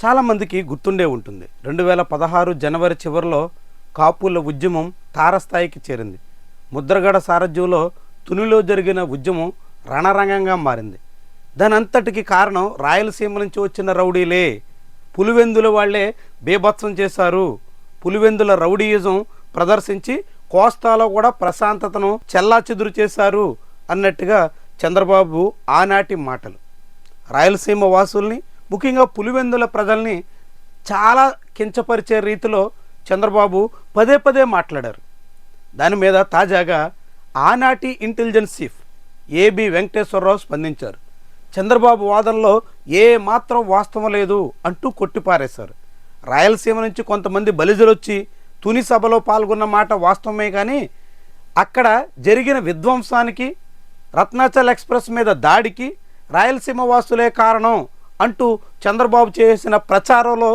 చాలామందికి గుర్తుండే ఉంటుంది. 2016 జనవరి చివరిలో కాపుల ఉద్యమం తారస్థాయికి చేరింది. ముద్రగడ సారథ్యంలో తునిలో జరిగిన ఉద్యమం రణరంగంగా మారింది. దాని అంతటికి కారణం రాయలసీమ నుంచి వచ్చిన రౌడీలే. పులివెందుల వాళ్లే బీభత్సం చేశారు. పులివెందుల రౌడీయిజం ప్రదర్శించి కోస్తాలో కూడా ప్రశాంతతను చెల్లాచెదురు చేశారు అన్నట్టుగా చంద్రబాబు ఆనాటి మాటలు రాయలసీమ వాసుల్ని, ముఖ్యంగా పులివెందుల ప్రజల్ని చాలా కించపరిచే రీతిలో చంద్రబాబు పదే పదే మాట్లాడారు. దాని మీద తాజాగా ఆనాటి ఇంటెలిజెన్స్ చీఫ్ ఏబి వెంకటేశ్వరరావు స్పందించారు. చంద్రబాబు వాదనలో ఏ మాత్రం వాస్తవం లేదు అంటూ కొట్టిపారేశారు. రాయలసీమ నుంచి కొంతమంది బలిజలు వచ్చి తుని సభలో పాల్గొన్న మాట వాస్తవమే, కానీ అక్కడ జరిగిన విధ్వంసానికి, రత్నాచల్ ఎక్స్ప్రెస్ మీద దాడికి రాయలసీమ వాసులే కారణం అంటూ చంద్రబాబు చేసిన ప్రచారంలో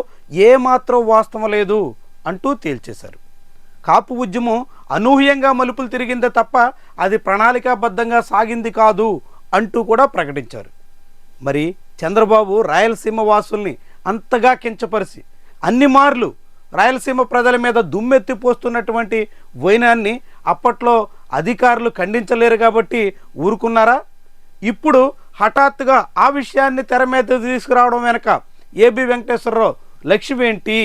ఏమాత్రం వాస్తవం లేదు అంటూ తేల్చేశారు. కాపు ఉద్యమం అనూహ్యంగా మలుపులు తిరిగిందే తప్ప అది ప్రణాళికాబద్ధంగా సాగింది కాదు అంటూ కూడా ప్రకటించారు. మరి చంద్రబాబు రాయలసీమ వాసుల్ని అంతగా కించపరిచి అన్ని మార్లు రాయలసీమ ప్రజల మీద దుమ్మెత్తిపోస్తున్నటువంటి వైనాన్ని అప్పట్లో అధికారులు ఖండించలేరు కాబట్టి ఊరుకున్నారా? ఇప్పుడు హఠాత్తుగా ఆ విషయాన్ని తెర మీద తీసుకురావడం వెనక ఏబి వెంకటేశ్వరరావు లక్ష్యం ఏంటి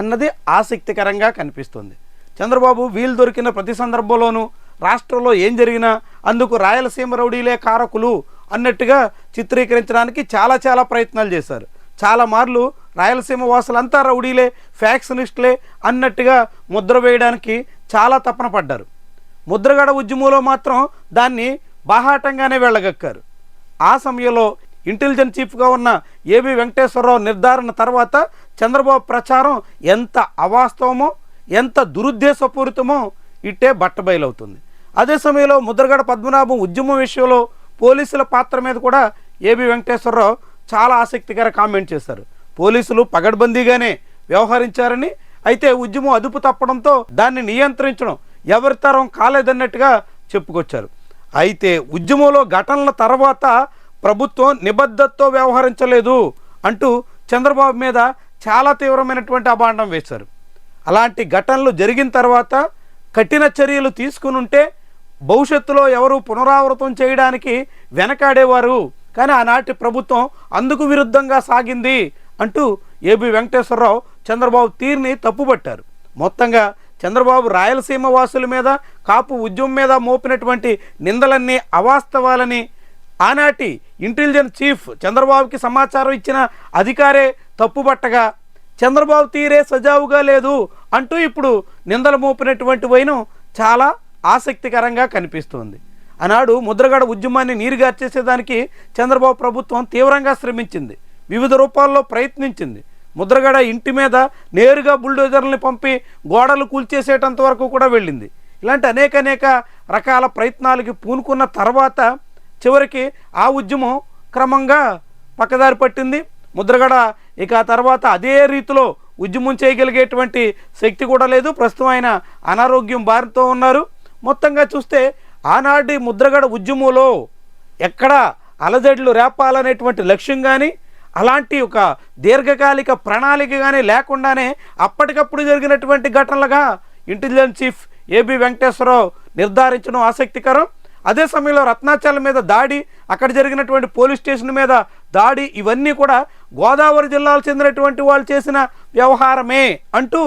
అన్నది ఆసక్తికరంగా కనిపిస్తుంది. చంద్రబాబు వీలు దొరికిన ప్రతి సందర్భంలోనూ రాష్ట్రంలో ఏం జరిగినా అందుకు రాయలసీమ రౌడీలే కారకులు అన్నట్టుగా చిత్రీకరించడానికి చాలా ప్రయత్నాలు చేశారు. చాలా మార్లు రాయలసీమ వాసులంతా రౌడీలే, ఫ్యాక్షనిస్టులే అన్నట్టుగా ముద్ర వేయడానికి చాలా తపన పడ్డారు. ముద్రగడ ఉద్యమంలో మాత్రం దాన్ని బాహాటంగానే వెళ్ళగక్కారు. ఆ సమయంలో ఇంటెలిజెన్స్ చీఫ్గా ఉన్న ఏబి వెంకటేశ్వరరావు నిర్ధారణ తర్వాత చంద్రబాబు ప్రచారం ఎంత అవాస్తవమో, ఎంత దురుద్దేశపూరితమో ఇట్టే బట్టబయలవుతుంది. అదే సమయంలో ముద్రగడ పద్మనాభం ఉద్యమం విషయంలో పోలీసుల పాత్ర మీద కూడా ఏబి వెంకటేశ్వరరావు చాలా ఆసక్తికర కామెంట్ చేశారు. పోలీసులు పగడ్బందీగానే వ్యవహరించారని, అయితే ఉద్యమం అదుపు తప్పడంతో దాన్ని నియంత్రించడం ఎవరి తరం కాలేదన్నట్టుగా చెప్పుకొచ్చారు. అయితే ఉద్యమంలో ఘటనల తర్వాత ప్రభుత్వం నిబద్ధతతో వ్యవహరించలేదు అంటూ చంద్రబాబు మీద చాలా తీవ్రమైనటువంటి అభాండం వేశారు. అలాంటి ఘటనలు జరిగిన తర్వాత కఠిన చర్యలు తీసుకుని ఉంటే భవిష్యత్తులో ఎవరు పునరావృతం చేయడానికి వెనకాడేవారు, కానీ ఆనాటి ప్రభుత్వం అందుకు విరుద్ధంగా సాగింది అంటూ ఏబి వెంకటేశ్వరరావు చంద్రబాబు తీరుని తప్పుపట్టారు. మొత్తంగా చంద్రబాబు రాయలసీమ వాసుల మీద, కాపు ఉద్యమం మీద మోపినటువంటి నిందలన్నీ అవాస్తవాలని ఆనాటి ఇంటెలిజెన్స్ చీఫ్ చంద్రబాబుకి సమాచారం ఇచ్చిన అధికారే తప్పుపట్టగా చంద్రబాబు తీరే సజావుగా లేదు అంటూ ఇప్పుడు నిందలు మోపినటువంటి వైనం చాలా ఆసక్తికరంగా కనిపిస్తుంది. ఆనాడు ముద్రగడ ఉద్యమాన్ని నీరుగార్చేసేదానికి చంద్రబాబు ప్రభుత్వం తీవ్రంగా శ్రమించింది, వివిధ రూపాల్లో ప్రయత్నించింది. ముద్రగడ ఇంటి మీద నేరుగా బుల్డోజర్లని పంపి గోడలు కూల్చేసేటంత వరకు కూడా వెళ్ళింది. ఇలాంటి అనేక రకాల ప్రయత్నాలకి పూనుకున్న తర్వాత చివరికి ఆ ఉద్యమం క్రమంగా పక్కదారి పట్టింది. ముద్రగడ ఇక ఆ తర్వాత అదే రీతిలో ఉద్యమం చేయగలిగేటువంటి శక్తి కూడా లేదు. ప్రస్తుతం ఆయన అనారోగ్యం బారితో ఉన్నారు. మొత్తంగా చూస్తే ఆనాటి ముద్రగడ ఉద్యమంలో ఎక్కడ అలజడులు రేపాలనేటువంటి లక్ష్యం కానీ, అలాంటి ఒక దీర్ఘకాలిక ప్రణాళిక కానీ లేకుండానే అప్పటికప్పుడు జరిగినటువంటి ఘటనలుగా ఇంటెలిజెన్స్ చీఫ్ ఏబి వెంకటేశ్వరరావు నిర్ధారించడం ఆసక్తికరం. అదే సమయంలో రత్నాచలం మీద దాడి, అక్కడ జరిగినటువంటి పోలీస్ స్టేషన్ మీద దాడి, ఇవన్నీ కూడా గోదావరి జిల్లాకు చెందినటువంటి వాళ్ళు చేసిన వ్యవహారమే అంటూ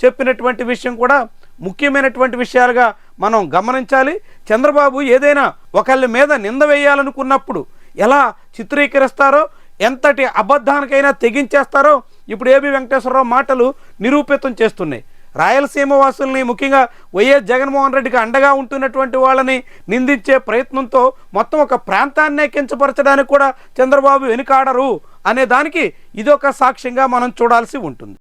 చెప్పినటువంటి విషయం కూడా ముఖ్యమైనటువంటి విషయాలుగా మనం గమనించాలి. చంద్రబాబు ఏదైనా ఒకళ్ళ మీద నింద వేయాలనుకున్నప్పుడు ఎలా చిత్రీకరిస్తారో, ఎంతటి అబద్ధానికైనా తెగించేస్తారో ఇప్పుడు ఏబి వెంకటేశ్వరరావు మాటలు నిరూపితం చేస్తున్నాయి. రాయలసీమ వాసుల్ని, ముఖ్యంగా వైఎస్ జగన్మోహన్ రెడ్డికి అండగా ఉంటున్నటువంటి వాళ్ళని నిందించే ప్రయత్నంతో మొత్తం ఒక ప్రాంతాన్నే కించపరచడానికి కూడా చంద్రబాబు వెనుకాడరు అనే దానికి ఇదొక సాక్ష్యంగా మనం చూడాల్సి ఉంటుంది.